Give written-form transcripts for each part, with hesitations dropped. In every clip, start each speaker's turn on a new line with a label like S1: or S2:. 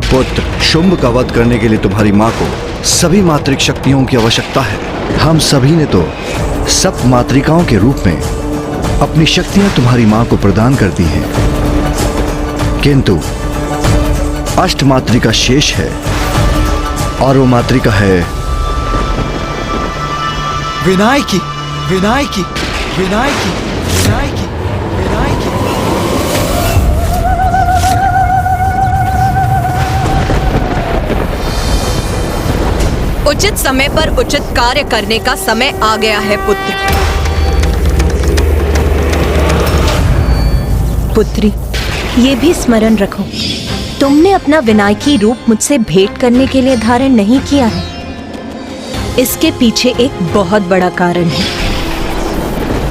S1: पुत्र, शुंभ का वध करने के लिए तुम्हारी माँ को सभी मातृक शक्तियों की आवश्यकता है। हम सभी ने तो सब मातृकाओं के रूप में अपनी शक्तियां तुम्हारी माँ को प्रदान कर दी हैं, किंतु अष्ट मातृका शेष है और वो मातृका है
S2: विनायकी, विनायकी, विनायकी, विनायकी, विनायकी।
S3: उचित समय पर उचित कार्य करने का समय आ गया है पुत्र।
S4: पुत्री, ये भी स्मरण रखो, तुमने अपना विनायकी रूप मुझसे भेंट करने के लिए धारण नहीं किया है। इसके पीछे एक बहुत बड़ा कारण है।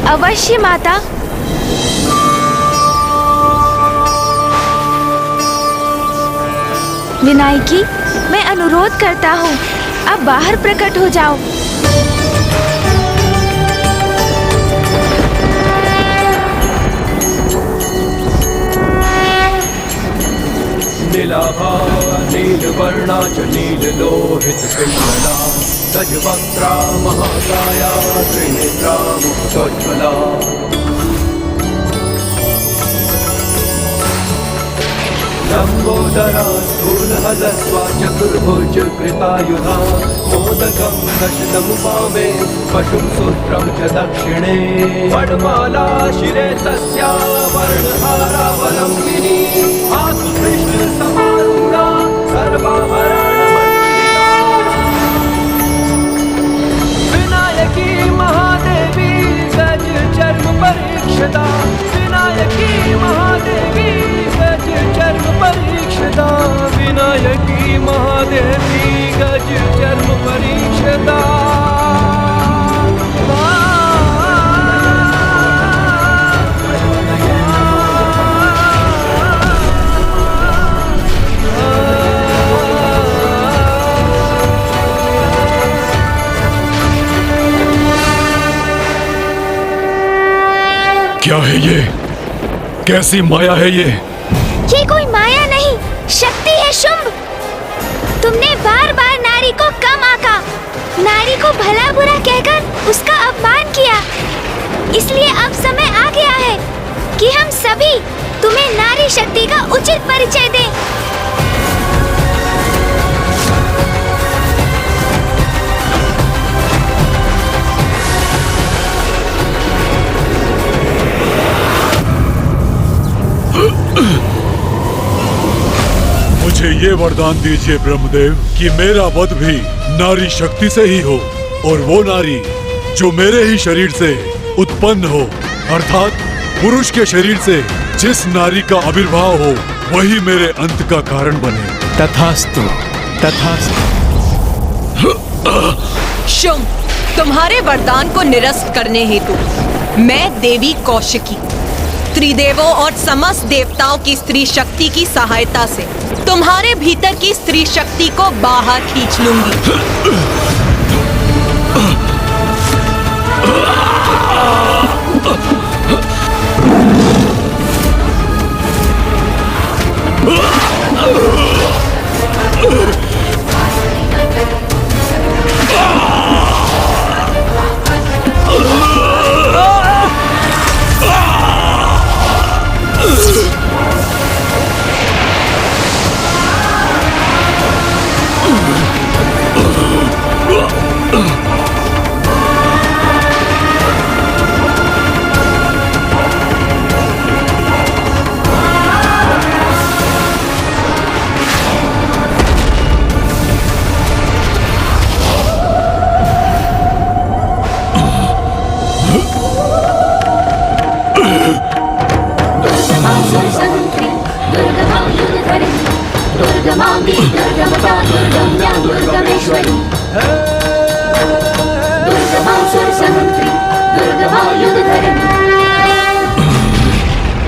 S5: अवश्य माता। विनायकी, मैं अनुरोध करता हूँ, अब बाहर प्रकट हो जाओ।
S6: नीलाभा नीलवर्णा च नीललोहित पिङ्गला गजवक्त्रा महाकाया त्रिनेत्रा मुखोज्ज्वला लम्बोदरा स्थूलहलस्वा चतुर्भुज कृपायुधा मोदकं दशनमुपामे पशुं सूत्रं च दक्षिणे वनमाला शिरे तस्या वर्णहारावलम्बिनी आसु कृष्णसमारूढा सर्वाभरणमण्डिता विनायकी महादेवी गज चर्म परीक्षिता विनायकी महादेवी गज चर्म परीक्षिता विनायकी महादेवी गज चर्म परीक्षिता।
S7: क्या है ये? कैसी माया है ये?
S5: ये कोई माया नहीं, शक्ति है शुंभ। तुमने बार बार नारी को कम आंका, नारी को भला बुरा कहकर उसका अपमान किया। इसलिए अब समय आ गया है कि हम सभी तुम्हें नारी शक्ति का उचित परिचय दें।
S7: मुझे ये वरदान दीजिए ब्रह्मदेव कि मेरा वध भी नारी शक्ति से ही हो, और वो नारी जो मेरे ही शरीर से उत्पन्न हो, अर्थात पुरुष के शरीर से जिस नारी का आविर्भाव हो वही मेरे अंत का कारण बने।
S2: तथास्तु, तथास्तु।
S3: शुंभ, तुम्हारे वरदान को निरस्त करने हेतु मैं देवी कौशिकी त्रिदेवों और समस्त देवताओं की स्त्री शक्ति की सहायता से तुम्हारे भीतर की स्त्री शक्ति को बाहर खींच लूंगी।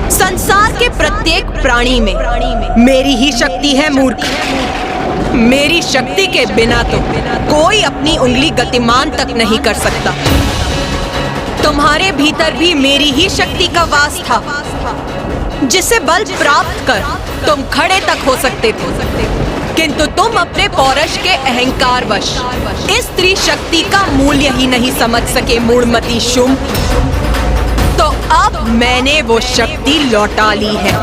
S3: संसार के प्रत्येक प्राणी में मेरी ही शक्ति है मूर्ख। मेरी शक्ति के बिना तो कोई अपनी उंगली गतिमान तक नहीं कर सकता। तुम्हारे भीतर भी मेरी ही शक्ति का वास था, जिसे बल प्राप्त कर तुम खड़े तक हो सकते थे। किंतु तुम अपने पौरुष के अहंकारवश इस स्त्री शक्ति का मूल्य ही नहीं समझ सके मूढ़मती शुंभ। तो अब मैंने वो शक्ति लौटा ली है।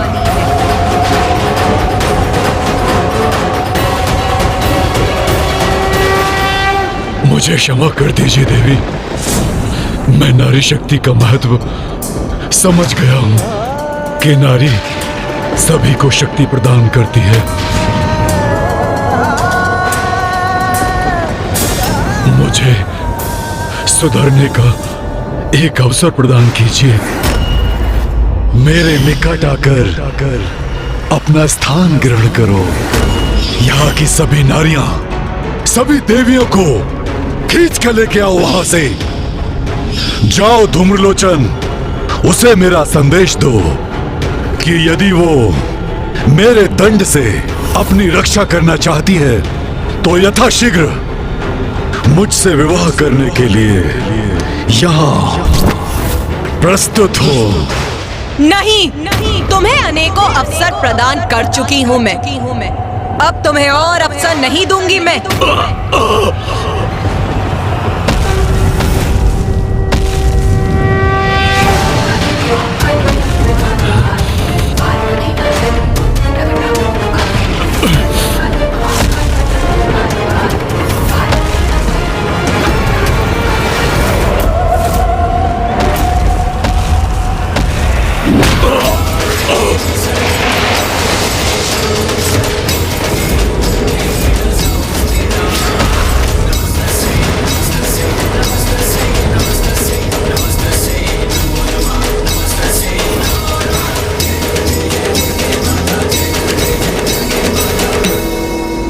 S7: मुझे क्षमा कर दीजिए देवी, मैं नारी शक्ति का महत्व समझ गया हूं कि नारी सभी को शक्ति प्रदान करती है। मुझे सुधरने का एक अवसर प्रदान कीजिए। मेरे निकट आकर अपना स्थान ग्रहण करो। यहाँ की सभी नारियां, सभी देवियों को खींच कर लेके आओ वहां से। जाओ धूम्रलोचन, उसे मेरा संदेश दो कि यदि वो मेरे दंड से अपनी रक्षा करना चाहती है तो यथाशीघ्र मुझसे विवाह करने के लिए यहाँ प्रस्तुत हो।
S3: नहीं, तुम्हें अनेकों अवसर प्रदान कर चुकी हूँ मैं। अब तुम्हें और अवसर नहीं दूंगी मैं।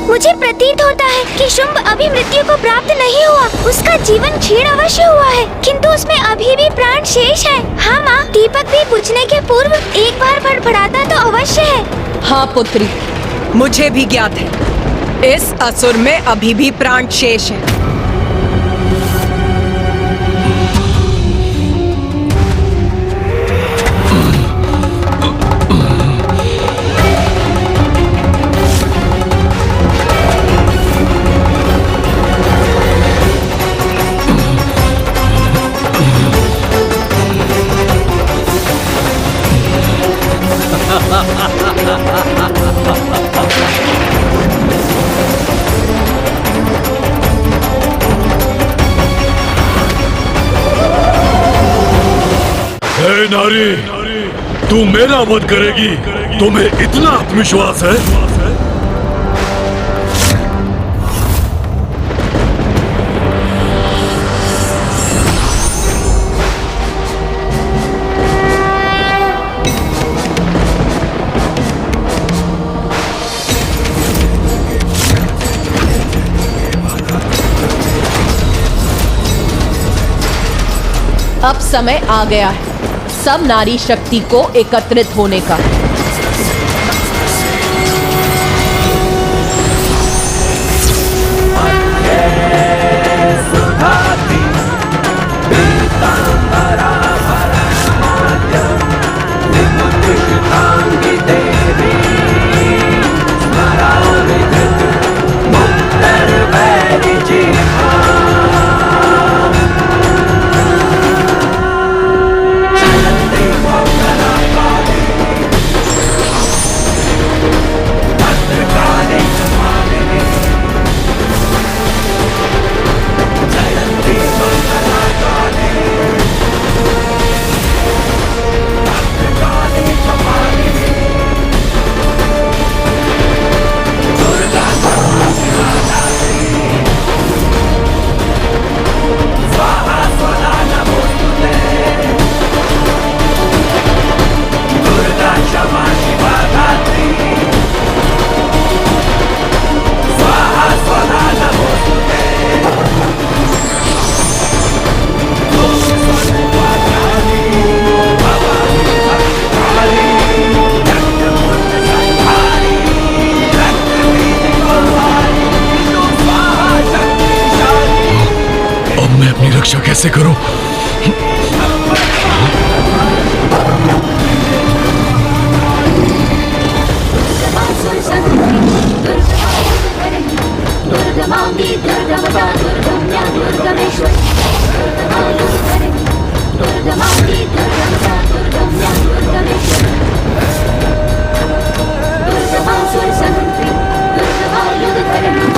S5: मुझे प्रतीत होता है कि शुंभ अभी मृत्यु को प्राप्त नहीं हुआ। उसका जीवन क्षीण अवश्य हुआ है, किंतु उसमें अभी भी प्राण शेष है। हाँ माँ, दीपक भी बुझने के पूर्व एक बार फड़फड़ाता तो अवश्य है।
S3: हाँ पुत्री, मुझे भी ज्ञात है, इस असुर में अभी भी प्राण शेष है।
S7: हे नारी, तू मेरा वध करेगी? तुम्हें इतना आत्मविश्वास है?
S3: अब समय आ गया है सब नारी शक्ति को एकत्रित होने का। रक्षा कैसे करूं?
S5: दुर्गमांगी दुर्गमदा दुर्गम्या दुर्गमेश्वरी दुर्गमायुधधरिणी दुर्गमांगी दुर्गमदा दुर्गम्या दुर्गमेश्वरी दुर्गमासुरसहस्री दुर्गमायुधधरिणी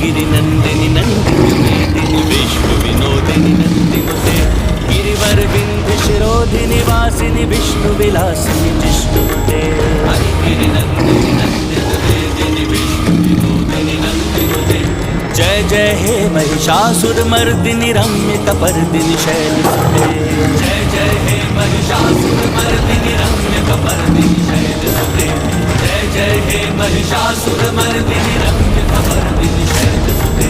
S8: गिरिनंदिनी नंदिनी मेदिनी विश्व विनोदिनी नंदिनुते गिरिवर विंध्य शिरोधिनी वासिनी विष्णु विलासिनी जिष्णुते गिरिनंदिनी नंदिनी मेदिनी विश्व विनोदिनी नंदिनुते जय जय हे महिषासुर मर्दिनी रम्य कपर्दिनी शैलसुते जय जय हे महिषासुर मर्दिनी रम्य कपर्दिनी शैलसुते जय जय हे महिषासुर मर्दिनी रम्य कपर्दिनी शैलसुते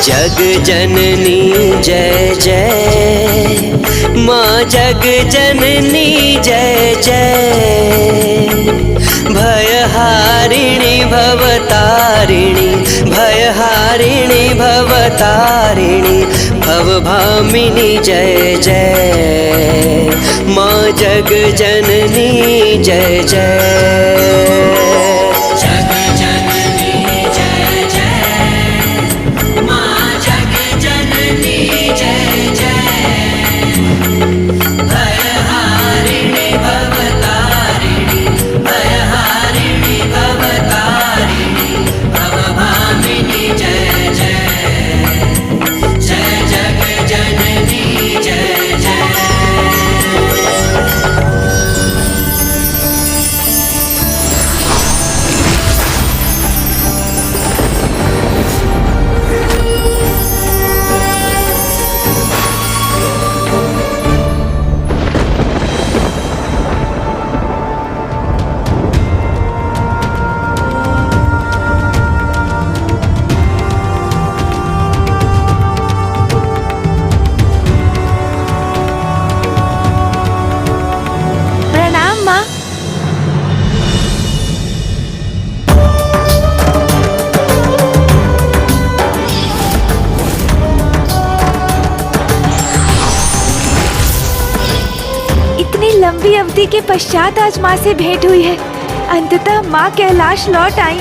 S8: जग जननी जय जय माँ जग जननी जय जय भयहारिणी भवतारिणी भयहारिणी भवतारिणी भवभामिनी जय जय माँ जग जननी जय जय
S5: लंबी अवधि के पश्चात आज माँ से भेंट हुई है। अंततः माँ कैलाश लौट आई।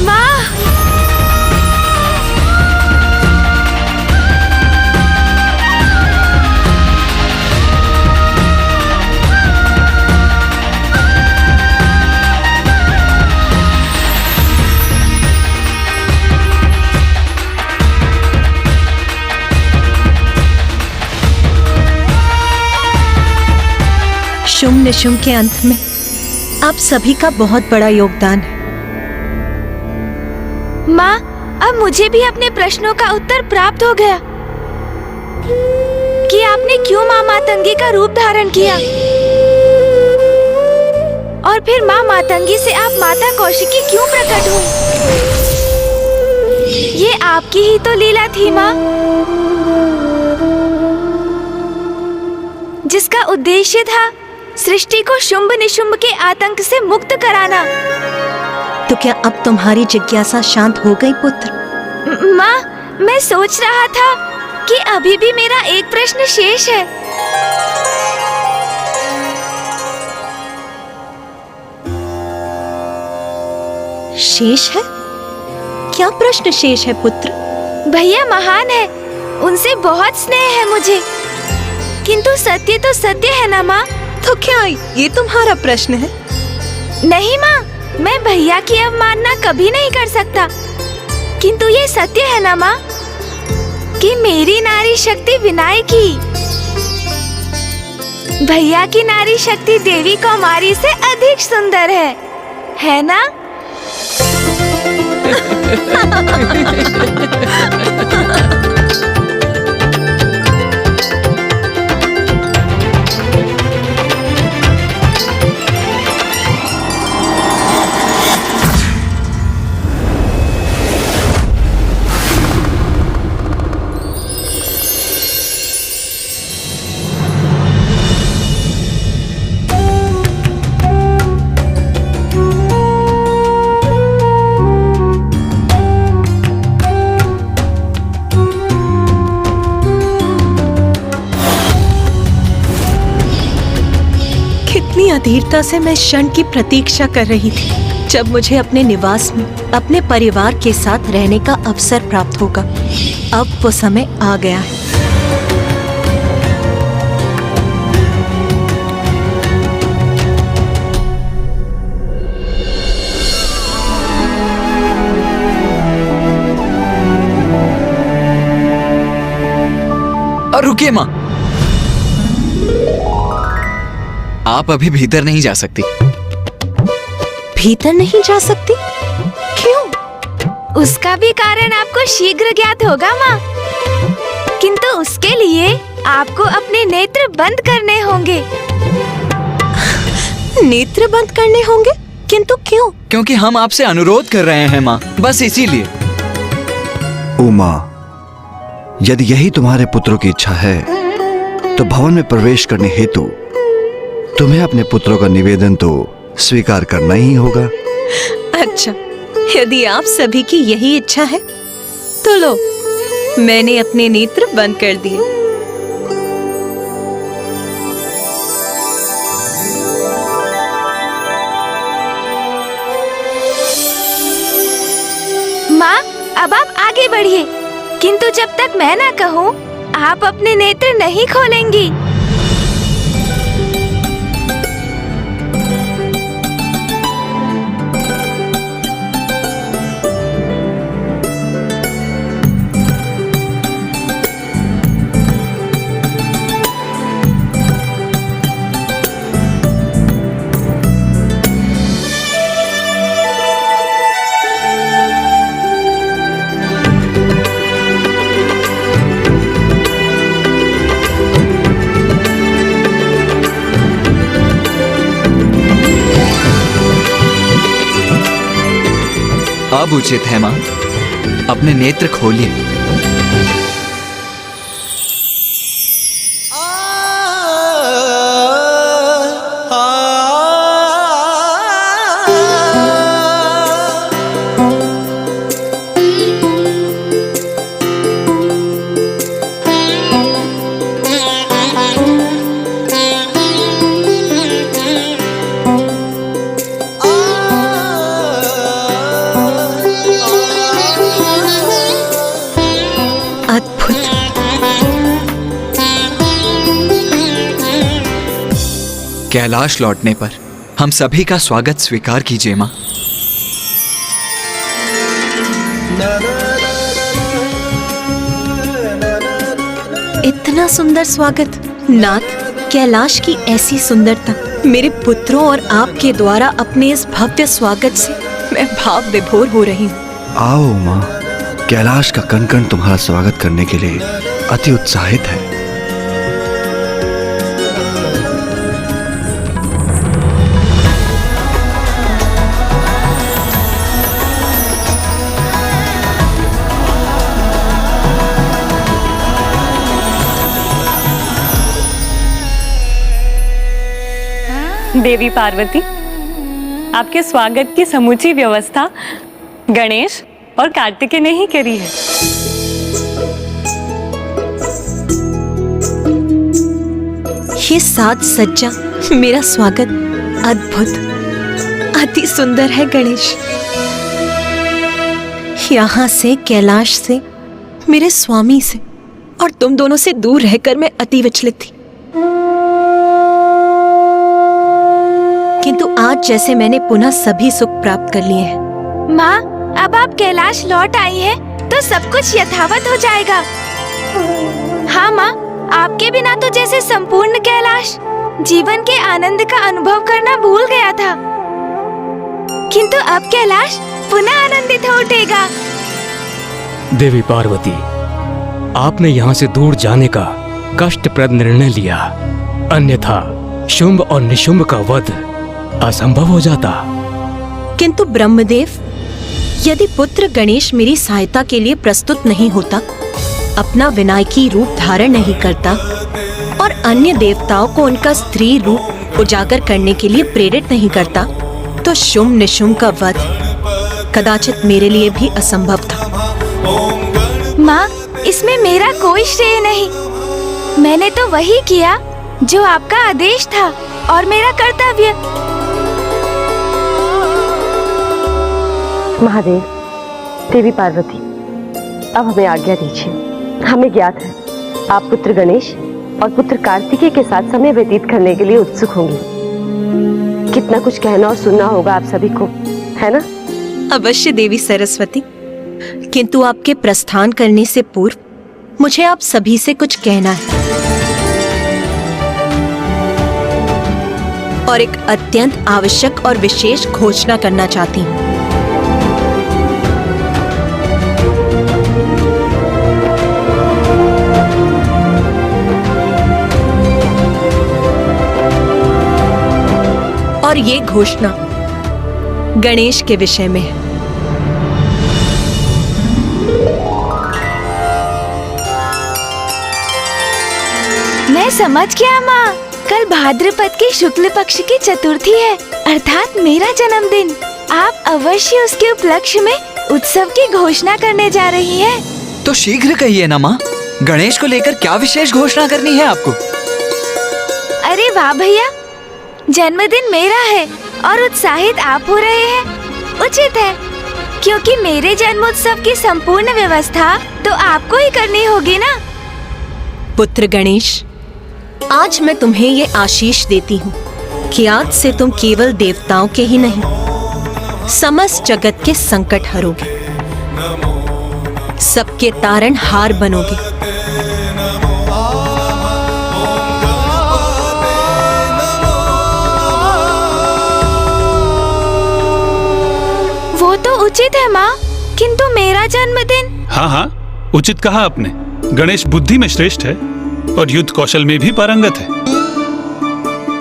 S5: माँ!
S4: शुंभ निशुंभ के अंत में आप सभी का बहुत बड़ा योगदान है।
S5: माँ, अब मुझे भी अपने प्रश्नों का उत्तर प्राप्त हो गया। कि आपने क्यों माँ मातंगी का रूप धारण किया और फिर माँ मातंगी से आप माता कौशिकी क्यों प्रकट हुई? ये आपकी ही तो लीला थी माँ, जिसका उद्देश्य था सृष्टि को शुंभ निशुंभ के आतंक से मुक्त कराना।
S4: तो क्या अब तुम्हारी जिज्ञासा शांत हो गई पुत्र?
S5: माँ, मैं सोच रहा था कि अभी भी मेरा एक प्रश्न शेष है।
S4: शेष है? क्या प्रश्न शेष है पुत्र?
S5: भैया महान है, उनसे बहुत स्नेह है मुझे, किंतु सत्य तो सत्य है ना माँ।
S4: तो क्या ये तुम्हारा प्रश्न है?
S5: नहीं माँ, मैं भैया की अवमानना कभी नहीं कर सकता, किंतु ये सत्य है ना माँ कि मेरी नारी शक्ति विनायकी भैया की नारी शक्ति देवी कौमारी से अधिक सुंदर है ना?
S4: अधीरता से मैं क्षण की प्रतीक्षा कर रही थी जब मुझे अपने निवास में अपने परिवार के साथ रहने का अवसर प्राप्त होगा। अब वो समय आ गया है।
S2: और रुकिए माँ, आप अभी भीतर नहीं जा सकती।
S4: भीतर नहीं जा सकती? क्यों?
S5: उसका भी कारण आपको शीघ्र ज्ञात होगा माँ, किंतु उसके लिए आपको अपने नेत्र बंद करने होंगे।
S4: नेत्र बंद करने होंगे? किंतु क्यों?
S2: क्योंकि हम आपसे अनुरोध कर रहे हैं माँ, बस इसीलिए।
S1: उमा, यदि यही तुम्हारे पुत्रों की इच्छा है तो भवन में प्रवेश करने हेतु तुम्हें अपने पुत्रों का निवेदन तो स्वीकार करना ही होगा।
S4: अच्छा, यदि आप सभी की यही इच्छा है तो लो, मैंने अपने नेत्र बंद कर दिए।
S5: माँ, अब आप आगे बढ़िए, किंतु जब तक मैं ना कहूँ आप अपने नेत्र नहीं खोलेंगी।
S2: अब उचित है माँ, अपने नेत्र खोलिए। कैलाश लौटने पर हम सभी का स्वागत स्वीकार कीजिए माँ।
S4: इतना सुंदर स्वागत नाथ, कैलाश की ऐसी सुंदरता, मेरे पुत्रों और आपके द्वारा अपने इस भव्य स्वागत से मैं भाव विभोर हो रही हूँ।
S1: आओ माँ, कैलाश का कण कण तुम्हारा स्वागत करने के लिए अति उत्साहित है।
S9: देवी पार्वती, आपके स्वागत की समूची व्यवस्था गणेश और कार्तिकेय ने ही करी है।
S4: ये साज सज्जा, मेरा स्वागत अद्भुत, अति सुंदर है गणेश। यहाँ से, कैलाश से, मेरे स्वामी से और तुम दोनों से दूर रहकर मैं अति विचलित थी। किंतु आज जैसे मैंने पुनः सभी सुख प्राप्त कर लिए हैं।
S5: माँ, अब आप कैलाश लौट आई हैं, तो सब कुछ यथावत हो जाएगा। हाँ माँ, आपके बिना तो जैसे संपूर्ण कैलाश जीवन के आनंद का अनुभव करना भूल गया था, किंतु अब कैलाश पुनः आनंदित हो उठेगा।
S10: देवी पार्वती, आपने यहाँ से दूर जाने का कष्टप्रद निर्णय लिया, अन्यथा शुंभ और निशुंभ का वध असंभव हो जाता।
S4: किंतु ब्रह्मदेव, यदि पुत्र गणेश मेरी सहायता के लिए प्रस्तुत नहीं होता, अपना विनायकी रूप धारण नहीं करता और अन्य देवताओं को उनका स्त्री रूप उजागर करने के लिए प्रेरित नहीं करता, तो शुंभ निशुंभ का वध कदाचित मेरे लिए भी असंभव था।
S5: माँ, इसमें मेरा कोई श्रेय नहीं। मैंने तो वही किया जो आपका आदेश था और मेरा कर्तव्य।
S11: महादेव, देवी पार्वती, अब हमें आज्ञा दीजिए। हमें ज्ञात है आप पुत्र गणेश और पुत्र कार्तिकेय के साथ समय व्यतीत करने के लिए उत्सुक होंगी। कितना कुछ कहना और सुनना होगा आप सभी को, है ना?
S4: अवश्य देवी सरस्वती, किंतु आपके प्रस्थान करने से पूर्व मुझे आप सभी से कुछ कहना है और एक अत्यंत आवश्यक और विशेष घोषणा करना चाहती हूँ। और ये घोषणा गणेश के विषय में है।
S5: मैं समझ गया माँ, कल भाद्रपद के शुक्ल पक्ष की चतुर्थी है, अर्थात मेरा जन्मदिन। आप अवश्य उसके उपलक्ष्य में उत्सव की घोषणा करने जा रही हैं।
S2: तो शीघ्र कहिए ना माँ, गणेश को लेकर क्या विशेष घोषणा करनी है आपको?
S5: अरे वाह भैया, जन्मदिन मेरा है और उत्साहित आप हो रहे हैं। उचित है, क्योंकि मेरे जन्मोत्सव की संपूर्ण व्यवस्था तो आपको ही करनी होगी ना।
S4: पुत्र गणेश, आज मैं तुम्हें ये आशीष देती हूँ कि आज से तुम केवल देवताओं के ही नहीं, समस्त जगत के संकट हरोगे, सबके तारणहार बनोगे।
S5: वो तो उचित है माँ, किंतु मेरा जन्मदिन।
S12: हाँ हाँ, उचित कहा आपने। गणेश बुद्धि में श्रेष्ठ है और युद्ध कौशल में भी पारंगत है।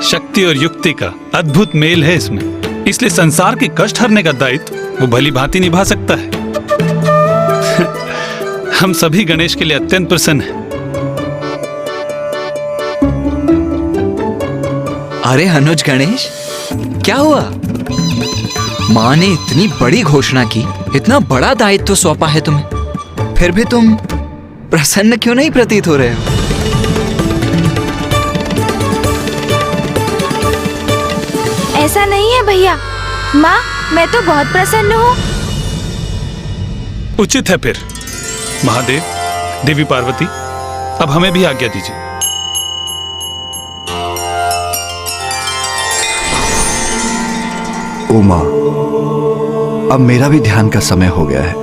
S12: शक्ति और युक्ति का अद्भुत मेल है इसमें, इसलिए संसार के कष्ट हरने का दायित्व वो भली भांति निभा सकता है। हम सभी गणेश के लिए अत्यंत प्रसन्न हैं।
S2: अरे अनुज गणेश, क्या हुआ? माँ ने इतनी बड़ी घोषणा की, इतना बड़ा दायित्व सौंपा है तुम्हें, फिर भी तुम प्रसन्न क्यों नहीं प्रतीत हो रहे हो?
S5: ऐसा नहीं है भैया, माँ मैं तो बहुत प्रसन्न हूँ।
S12: उचित है फिर। महादेव, देवी पार्वती, अब हमें भी आज्ञा दीजिए।
S1: उमा, अब मेरा भी ध्यान का समय हो गया है।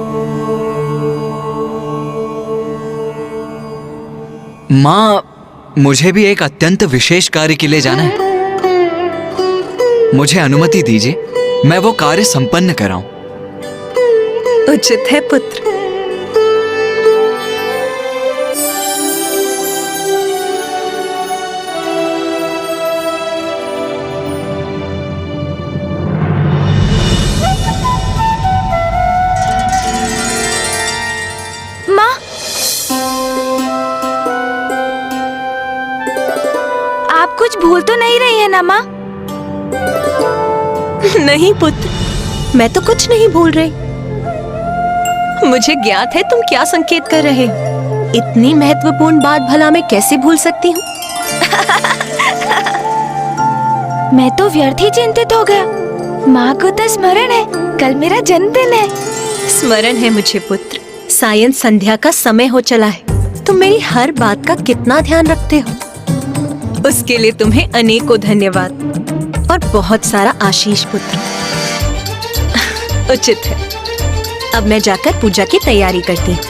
S2: माँ, मुझे भी एक अत्यंत विशेष कार्य के लिए जाना है। मुझे अनुमति दीजिए, मैं वो कार्य संपन्न कराऊं।
S4: उचित है पुत्र।
S5: माँ, आप कुछ भूल तो नहीं रही है ना माँ?
S4: नहीं पुत्र, मैं तो कुछ नहीं भूल रही। मुझे ज्ञात है तुम क्या संकेत कर रहे हो। इतनी महत्वपूर्ण बात भला मैं कैसे भूल सकती हूँ?
S5: मैं तो व्यर्थ ही चिंतित हो गया। माँ को तो स्मरण है, कल मेरा जन्मदिन है।
S4: स्मरण है मुझे पुत्र, सायं संध्या का समय हो चला है। तुम मेरी हर बात का कितना ध्यान रखते हो, उसके लिए तुम्हें अनेकों धन्यवाद और बहुत सारा आशीष पुत्र। उचित है, अब मैं जाकर पूजा की तैयारी करती हूँ।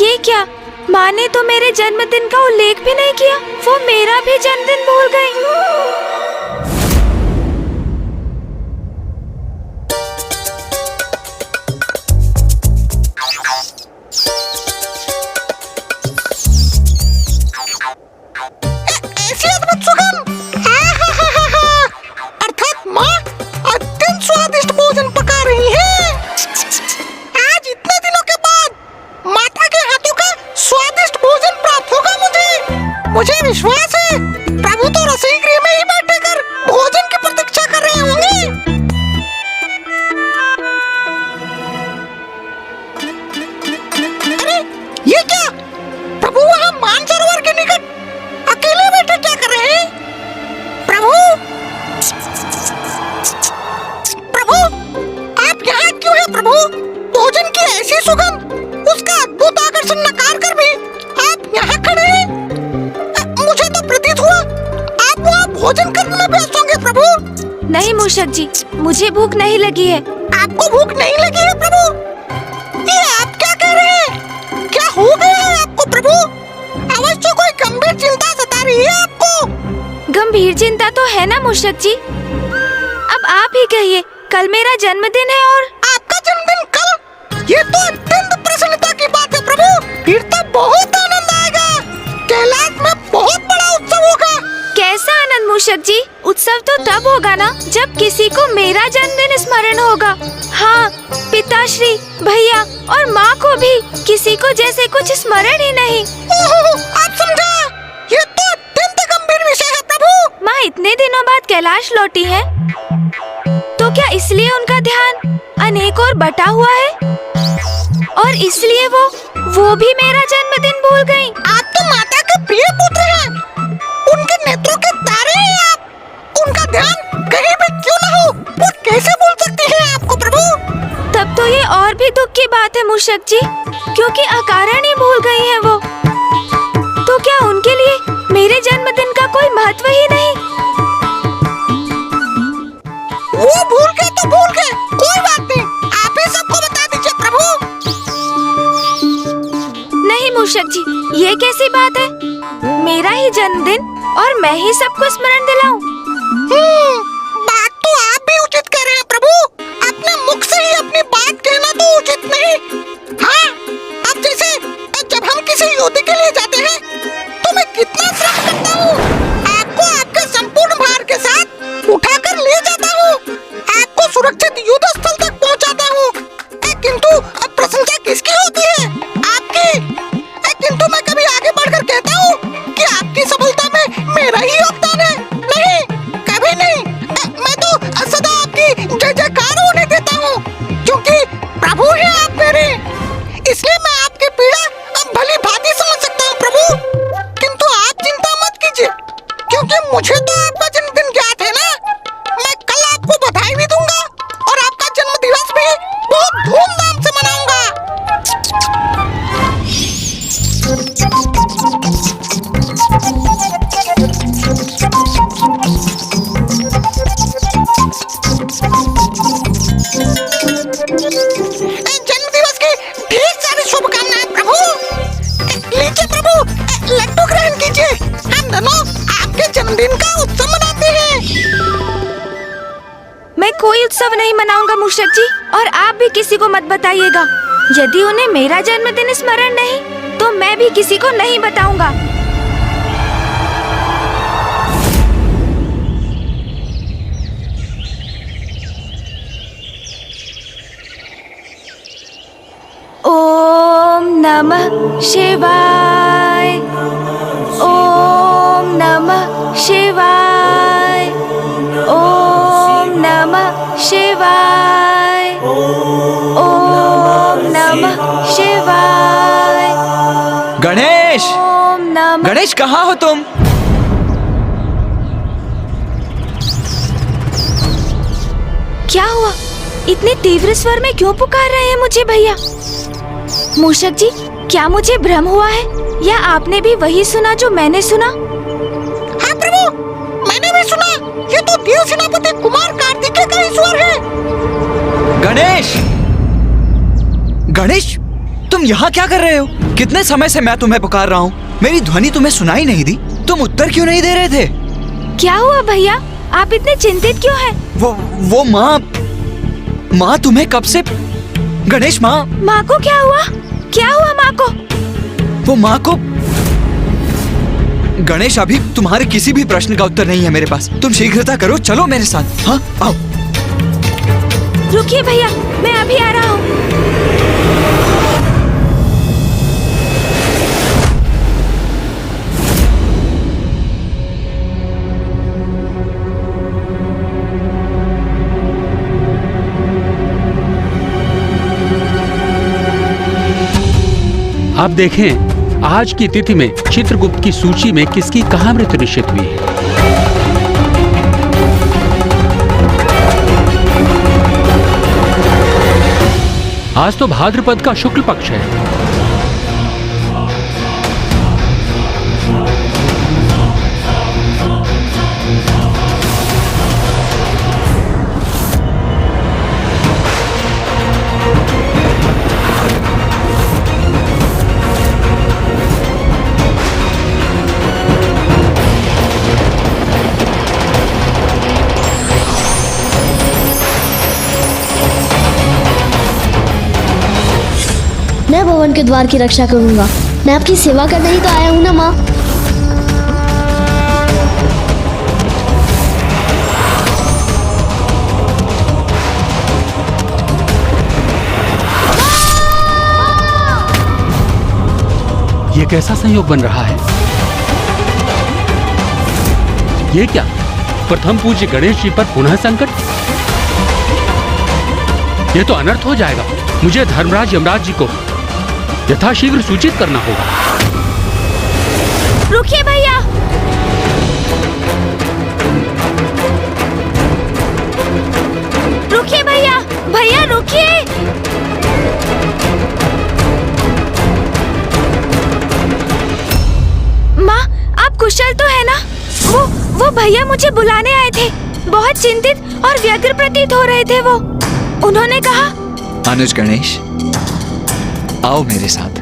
S5: ये क्या, माँ ने तो मेरे जन्मदिन का उल्लेख भी नहीं किया। वो मेरा भी जन्मदिन भूल गई।
S6: अर्थात माँ अत्यंत स्वादिष्ट भोजन पका रही है। आज इतने दिनों के बाद माता के हाथों का स्वादिष्ट भोजन प्राप्त होगा मुझे विश्वास है प्रभु तो रसोई गृह में ही बैठे कर भोजन की प्रतीक्षा कर रहे होंगे। अरे ये क्या, प्रभु वहाँ मानसरोवर के निकट अकेले बैठे क्या कर रहे हैं? प्रभु आप यहाँ क्यों हैं प्रभु? भोजन की ऐसी सुगंध, उसका अद्भुत आकर्षण नकार कर भी आप यहाँ खड़े हैं। मुझे तो प्रतीत हुआ आप वहाँ भोजन करने में व्यस्त होंगे प्रभु।
S5: नहीं मूषक जी, मुझे भूख नहीं लगी है।
S6: आपको भूख नहीं लगी है प्रभु? ये आप क्या कह रहे हैं? क्या हो गया है आपको प्रभु? अवश्य कोई गंभीर चिंता सता रही है आपको।
S5: गंभीर चिंता तो है ना मूषक जी। अब आप ही कहिए, कल मेरा जन्मदिन है और
S6: आपका जन्मदिन कल? ये तो अत्यंत प्रसन्नता की बात है प्रभु। फिर तो बहुत आनंद आएगा। कैलाश में बहुत बड़ा उत्सव होगा।
S5: कैसा आनंद मूषक जी? उत्सव तो तब होगा ना जब किसी को मेरा जन्मदिन स्मरण होगा। हाँ, पिताश्री, भैया और माँ को भी किसी को जैसे कुछ स्मरण ही नहीं।
S6: आप समझा? ये तो अत्यंत गंभीर विषय है प्रभु।
S5: माँ इतने दिनों बाद कैलाश लौटी है, तो क्या इसलिए उनका ध्यान अनेक और बटा हुआ है और इसलिए वो भी मेरा जन्मदिन भूल गई?
S6: आप तो माता के प्रिय पुत्र हैं। उनके नेत्रों के तारे हैं आप। उनका ध्यान कहीं भी क्यों न हो, वो कैसे भूल सकती है आपको प्रभु?
S5: तब तो ये और भी दुख की बात है मूषक जी, क्योंकि अकारण ही भूल गई है वो। तो क्या उनके लिए मेरे जन्मदिन का कोई महत्व ही नहीं?
S6: वो भूल गए तो भूल गए, कोई बात नहीं। आप ही सबको बता दीजिए प्रभु।
S5: नहीं मूषक जी, ये कैसी बात है? मेरा ही जन्मदिन और मैं ही सबको स्मरण दिलाऊं?
S6: बात तो आप भी उचित कह रहे हैं प्रभु। अपने मुख से ही अपनी बात कहना तो उचित नहीं। हाँ, अब जैसे जब हम किसी युद्ध के लिए जाते हैं तो मैं कितना श्रम करता हूँ। आपको आपके संपूर्ण भार के साथ उठाकर ले जाता हूँ, आपको सुरक्षित युद्ध स्थल तक पहुँचाता हूँ। किंतु अब प्रशंसा किसकी होती है? आपकी। किंतु मैं कभी आगे बढ़कर कहता हूँ कि आपकी सफलता में मेरा ही योगदान है? नहीं, कभी नहीं। मैं तो सदा आपकी जय जयकार होने देता हूँ, क्योंकि प्रभु हैं आप मेरे। इसलिए मैं आपकी पीड़ा भली भांति समझ सकता हूँ प्रभु। किंतु आप चिंता मत कीजिए, क्योंकि मुझे तो आपका जन्मदिन ज्ञात है ना। मैं कल आपको बधाई भी दूंगा और आपका जन्म दिवस भी बहुत धूमधाम से मनाऊंगा। जन्म दिवस की ढेर सारी शुभकामनाएं प्रभु। लीजिए प्रभु, लड्डू ग्रहण कीजिए। हम दोनों आपके जन्मदिन का उत्सव मनाते हैं।
S5: मैं कोई उत्सव नहीं मनाऊंगा मूषक जी, और आप भी किसी को मत बताइएगा। यदि उन्हें मेरा जन्मदिन स्मरण नहीं, तो मैं भी किसी को नहीं बताऊंगा। ओम नमः शिवाय। ओम नमः शिवाय। ओम नमः शिवाय। ओम नमः शिवाय।
S2: गणेश,
S5: ओम नमः।
S2: गणेश कहाँ हो तुम?
S5: क्या हुआ? इतने तीव्र स्वर में क्यों पुकार रहे हैं मुझे भैया? मूषक जी, क्या मुझे भ्रम हुआ है या आपने भी वही सुना जो मैंने सुना?
S6: हाँ प्रभु, मैंने भी सुना। ये तो देव सेनापति कुमार कार्तिकेय का ही स्वर है।
S2: गणेश, गणेश, तुम यहाँ क्या कर रहे हो? कितने समय से मैं तुम्हें पुकार रहा हूँ, मेरी ध्वनि तुम्हें सुनाई नहीं दी। तुम उत्तर क्यों नहीं दे रहे थे?
S5: क्या हुआ भैया, आप इतने चिंतित क्यों हैं?
S2: वो माँ तुम्हें कब से? गणेश, माँ
S5: को क्या हुआ? क्या हुआ माँ को?
S2: वो माँ को गणेश, अभी तुम्हारे किसी भी प्रश्न का उत्तर नहीं है मेरे पास। तुम शीघ्रता करो, चलो मेरे साथ। हाँ, आओ।
S5: रुकिए भैया, मैं अभी आ रहा हूँ।
S10: आप देखें, आज की तिथि में चित्रगुप्त की सूची में किसकी कहाँ मृत्यु निश्चित हुई है। आज तो भाद्रपद का शुक्ल पक्ष है।
S13: मैं भवन के द्वार की रक्षा करूंगा। मैं आपकी सेवा करने ही तो आया हूँ ना माँ।
S10: ये कैसा संयोग बन रहा है? ये क्या? प्रथम पूज्य गणेश जी पर पुनः संकट? ये तो अनर्थ हो जाएगा। मुझे धर्मराज यमराज जी को यथाशीघ्र सूचित करना होगा।
S5: रुकिए भैया, रुकिए भैया, भैया रुकिए। माँ, आप कुशल तो है ना? वो भैया मुझे बुलाने आए थे। बहुत चिंतित और व्यग्र प्रतीत हो रहे थे वो। उन्होंने कहा,
S2: अनुज गणेश, आओ मेरे साथ।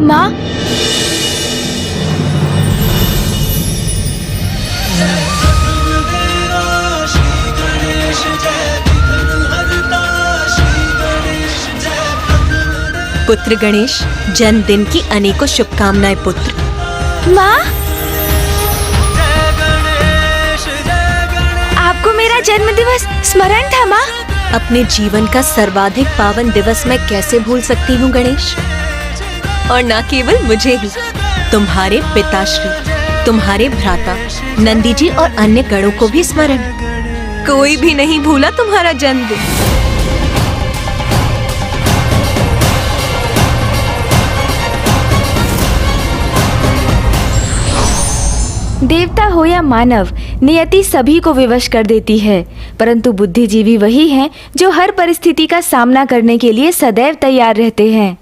S5: माँ,
S4: पुत्र गणेश, जन्मदिन की अनेकों शुभकामनाएं पुत्र।
S5: माँ, आपको मेरा जन्म दिवस स्मरण था माँ?
S4: अपने जीवन का सर्वाधिक पावन दिवस मैं कैसे भूल सकती हूँ गणेश? और न केवल मुझे ही, तुम्हारे पिताश्री, तुम्हारे भ्राता नंदी जी और अन्य गणों को भी स्मरण। कोई भी नहीं भूला तुम्हारा जन्मदिन।
S5: देवता हो या मानव, नियति सभी को विवश कर देती है, परंतु बुद्धिजीवी वही हैं जो हर परिस्थिति का सामना करने के लिए सदैव तैयार रहते हैं।